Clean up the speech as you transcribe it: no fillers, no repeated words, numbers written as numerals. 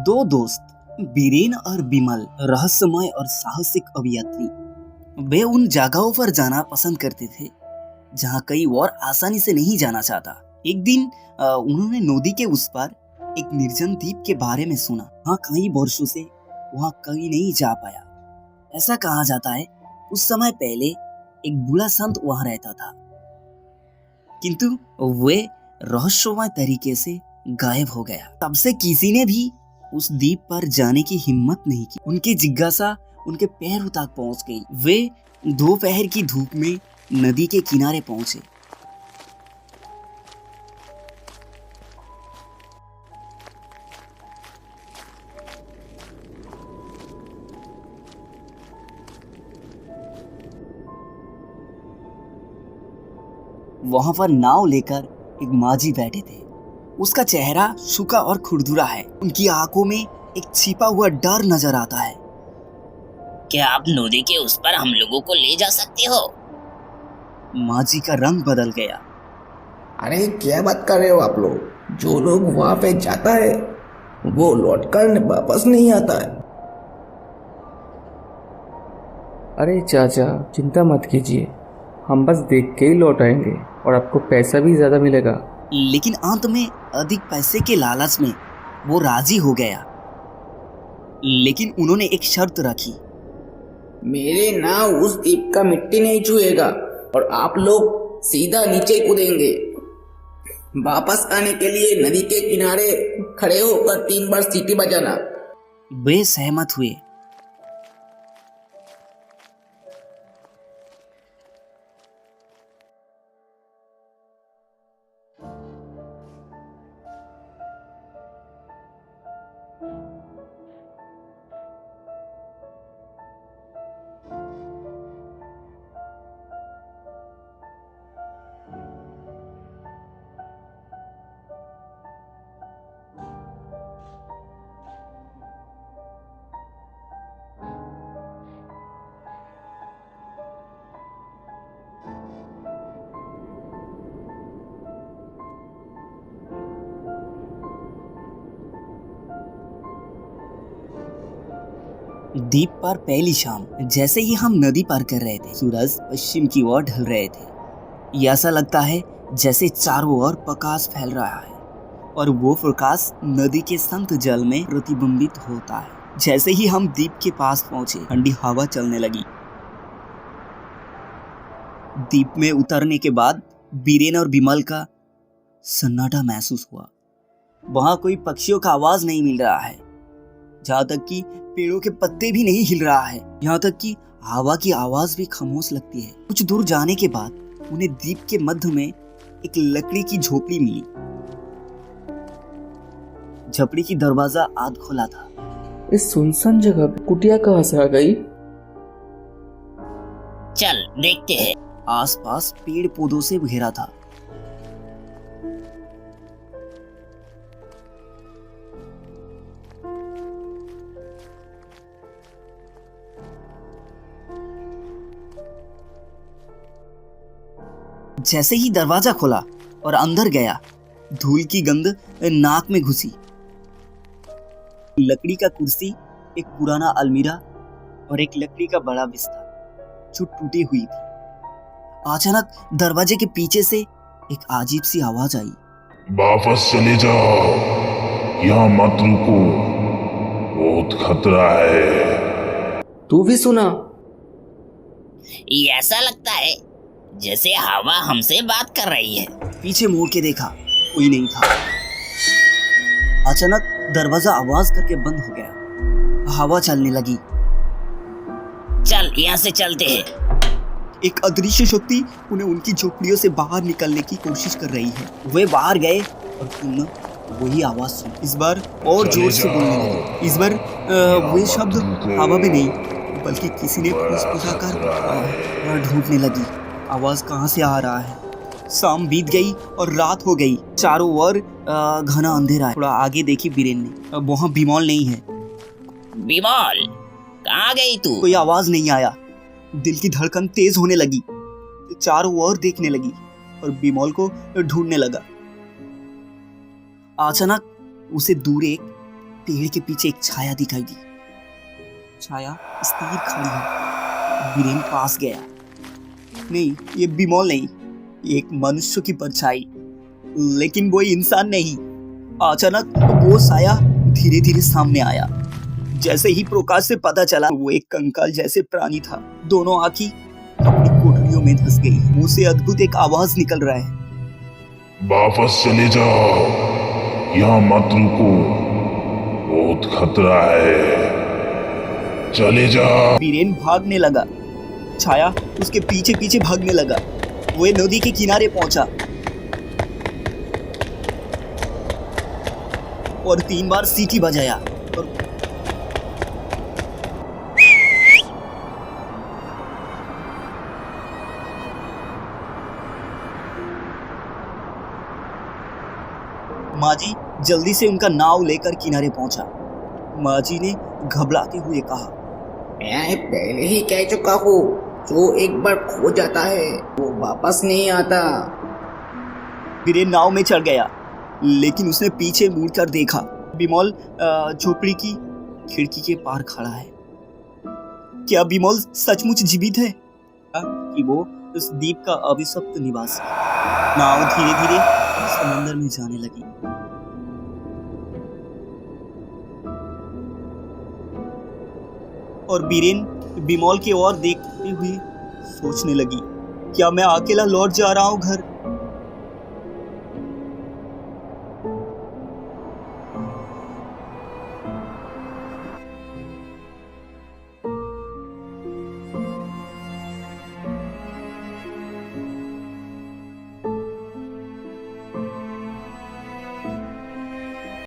दो दोस्त बीरेन और बिमल रहस्यमय और साहसिक अभियात्री। वे उन जगहों पर जाना पसंद करते थे जहां कई और आसानी से नहीं जाना चाहता। एक दिन उन्होंने नदी के उस पार एक निर्जन द्वीप के बारे में सुना। हाँ, कई वर्षों से वहां कभी नहीं जा पाया। ऐसा कहा जाता है उस समय पहले एक बूढ़ा संत वहां रहता था, किंतु वे रहस्यमय तरीके से गायब हो गया। तब से किसी ने भी उस द्वीप पर जाने की हिम्मत नहीं की। उनकी जिज्ञासा उनके पैरों तक पहुंच गई। वे दोपहर की धूप में नदी के किनारे पहुंचे। वहां पर नाव लेकर एक माझी बैठे थे। उसका चेहरा सूखा और खुरदुरा है। उनकी आंखों में एक छिपा हुआ डर नजर आता है। क्या आप नदी के उस पर हम लोगों को ले जा सकते हो? माझी का रंग बदल गया। अरे क्या बात कर रहे हो आप लोग? जो लोग वहां पे जाता है वो लौटकर वापस नहीं आता है। अरे चाचा, चिंता मत कीजिए, हम बस देख के ही लौट आएंगे और आपको पैसा भी ज़्यादा मिलेगा। लेकिन अंत में अधिक पैसे के लालच में वो राजी हो गया। लेकिन उन्होंने एक शर्त रखी। मेरे नाव उस द्वीप का मिट्टी नहीं छुएगा और आप लोग सीधा नीचे कूदेंगे। वापस आने के लिए नदी के किनारे खड़े होकर 3 बार सीटी बजाना। वे सहमत हुए। द्वीप पर पहली शाम। जैसे ही हम नदी पार कर रहे थे, सूरज पश्चिम की ओर ढल रहे थे। ऐसा लगता है जैसे चारों ओर प्रकाश फैल रहा है और वो प्रकाश नदी के शांत जल में प्रतिबिंबित होता है। जैसे ही हम द्वीप के पास पहुंचे, ठंडी हवा चलने लगी। द्वीप में उतरने के बाद बीरेन और बिमल का सन्नाटा महसूस हुआ। वहां कोई पक्षियों का आवाज नहीं मिल रहा है, जहाँ तक कि पेड़ों के पत्ते भी नहीं हिल रहा है। यहाँ तक कि हवा की आवाज भी खामोश लगती है। कुछ दूर जाने के बाद उन्हें द्वीप के मध्य में एक लकड़ी की झोपड़ी मिली। झोपड़ी की दरवाजा आध खुला था। इस सुनसान जगह पे कुटिया कहाँ से आ गई? चल देखते हैं। आसपास पेड़ पौधों से घेरा था। जैसे ही दरवाजा खोला और अंदर गया, धूल की गंध नाक में घुसी। लकड़ी का कुर्सी, एक पुराना अलमीरा और एक लकड़ी का बड़ा बिस्तर जो टूटी हुई थी। अचानक दरवाजे के पीछे से एक अजीब सी आवाज आई। वापस चले जाओ, यहाँ मत रुको, बहुत खतरा है। तू भी सुना? ऐसा लगता है जैसे हवा हमसे बात कर रही है। पीछे मुड़ के देखा, कोई नहीं था। अचानक दरवाजा आवाज करके बंद हो गया। हवा चलने लगी। चल यहाँ से चलते हैं। एक अदृश्य शक्ति उन्हें उनकी झोपड़ियों से बाहर निकलने की कोशिश कर रही है। वे बाहर गए और पुनः वही आवाज सुनी। इस बार और जोर से बोलने लगे। इस बार वे शब्द हवा में नहीं बल्कि किसी ने फुसफुसा कर ढूंढने लगी। आवाज कहाँ से आ रहा है? शाम बीत गई और रात हो गई। चारों ओर घना अंधेरा है। थोड़ा आगे देखी बीरेन ने, वहाँ बिमल नहीं है। बिमल, कहाँ गई तू? कोई आवाज नहीं आया। दिल की धड़कन तेज होने लगी। चारों ओर देखने लगी और बिमल को ढूंढने लगा। अचानक उसे दूर एक पेड़ के पीछे एक छाया दिखाई दी। छाया स्थिर खड़ी है। बीरेन पास गया। नहीं, ये बिमोल नहीं, ये एक मनुष्य की परछाई, लेकिन वो इंसान नहीं। अचानक वो साया धीरे धीरे सामने आया। जैसे ही प्रकाश से पता चला वो एक कंकाल जैसे प्राणी था। दोनों आंखें अपनी कोठरियों में धंस गई। मुंह से अद्भुत एक आवाज निकल रहा है। वापस चले जाओ, यहाँ मत रुको, बहुत खतरा है, चले जाओ। बीरेन भागने लगा। छाया उसके पीछे पीछे भागने लगा। वो नदी के किनारे पहुंचा और 3 बार सीटी बजाया और माजी जल्दी से उनका नाव लेकर किनारे पहुंचा। माजी ने घबराते हुए कहा, मैं पहले ही कह चुका हूँ, जो एक बार खो जाता है वो वापस नहीं आता। बीरेन नाव में चढ़ गया, लेकिन उसने पीछे मुड़कर देखा। बिमोल झोपड़ी की खिड़की के पार खड़ा है। क्या बिमोल सचमुच जीवित है कि वो उस द्वीप का अभिशप्त निवासी? नाव धीरे धीरे समंदर में जाने लगी। और बीरेन बिमोल की ओर देखते हुए सोचने लगी, क्या मैं अकेला लौट जा रहा हूँ घर?